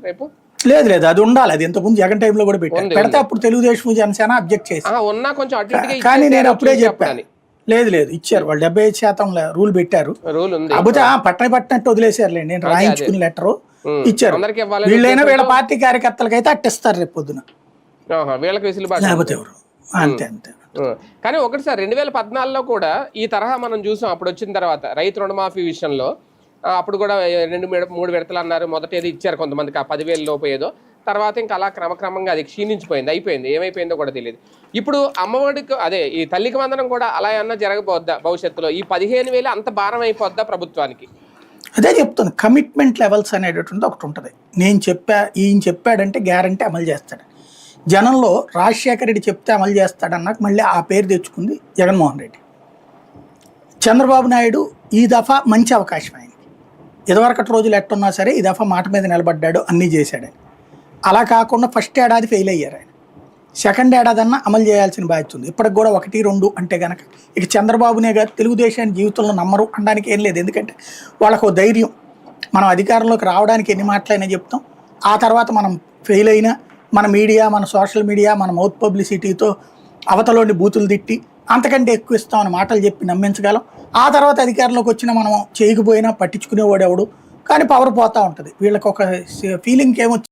రేపు లేదు లేదు అది ఉండాలి. అది ఇంతకుముందు జగన్ టైంలో కూడా పెట్టారు. పెడితే అప్పుడు తెలుగుదేశం జనసేన అబ్జెక్ట్ చేసి, కానీ నేను అప్పుడే చెప్పాను లేదు లేదు ఇచ్చారు వాళ్ళు 75% రూల్ పెట్టారు. కాకపోతే పట్టనట్టు వదిలేసారులే. నేను రాయించుకుని లెటరు ఇచ్చారు. వీళ్ళైనా వీళ్ళ పార్టీ కార్యకర్తలకు అయితే అట్టిస్తారు రేపు పొద్దున, లేకపోతే ఎవరు. అంతే అంతే. కానీ ఒకటి సార్ 2014లో కూడా ఈ తరహా మనం చూసాం. అప్పుడు వచ్చిన తర్వాత రైతు రుణమాఫీ విషయంలో అప్పుడు కూడా 2-3 విడతలు అన్నారు. మొదట ఏది ఇచ్చారు కొంతమందికి, ఆ 10,000 లోపు ఏదో. తర్వాత ఇంకా అలా క్రమక్రమంగా అది క్షీణించిపోయింది, అయిపోయింది. ఏమైపోయిందో కూడా తెలియదు. ఇప్పుడు అమ్మఒడికి అదే ఈ తల్లికి వందనం కూడా అలా ఏమన్నా జరగబోద్దా భవిష్యత్తులో? ఈ 15,000 అంత భారం అయిపోద్దా ప్రభుత్వానికి? అదే చెప్తుంది. కమిట్మెంట్ లెవెల్స్ అనేటటువంటి ఒకటి ఉంటుంది. నేను ఈయన చెప్పాడంటే గ్యారంటీ అమలు చేస్తాడు. జనంలో రాజశేఖర రెడ్డి చెప్తే అమలు చేస్తాడన్నాక మళ్ళీ ఆ పేరు తెచ్చుకుంది జగన్మోహన్ రెడ్డి. చంద్రబాబు నాయుడు ఈ దఫా మంచి అవకాశం ఆయనకి. ఇదివరకటి రోజులు ఎట్టున్నా సరే ఈ దఫా మాట మీద నిలబడ్డాడు, అన్నీ చేశాడని. అలా కాకుండా ఫస్ట్ ఏడాది ఫెయిల్ అయ్యారు ఆయన. సెకండ్ ఏడాదన్నా అమలు చేయాల్సిన బాధ్యత ఉంది. ఇప్పటికి కూడా 1-2 అంటే కనుక ఇక చంద్రబాబునే గారు తెలుగుదేశాన్ని జీవితంలో నమ్మరు అనడానికి ఏం లేదు. ఎందుకంటే వాళ్ళకు ధైర్యం, మనం అధికారంలోకి రావడానికి ఎన్ని మాటలైనా చెప్తాం, ఆ తర్వాత మనం ఫెయిల్ అయినా మన మీడియా, మన సోషల్ మీడియా, మన మౌత్ పబ్లిసిటీతో అవతలోని బూతులు తిట్టి అంతకంటే ఎక్కువ ఇస్తామని మాటలు చెప్పి నమ్మించగలం. ఆ తర్వాత అధికారంలోకి వచ్చినా మనం చేయకపోయినా పట్టించుకునేవాడు ఎవడు, కానీ పవర్ పోతూ ఉంటుంది. వీళ్ళకి ఒక ఫీలింగ్ ఏమో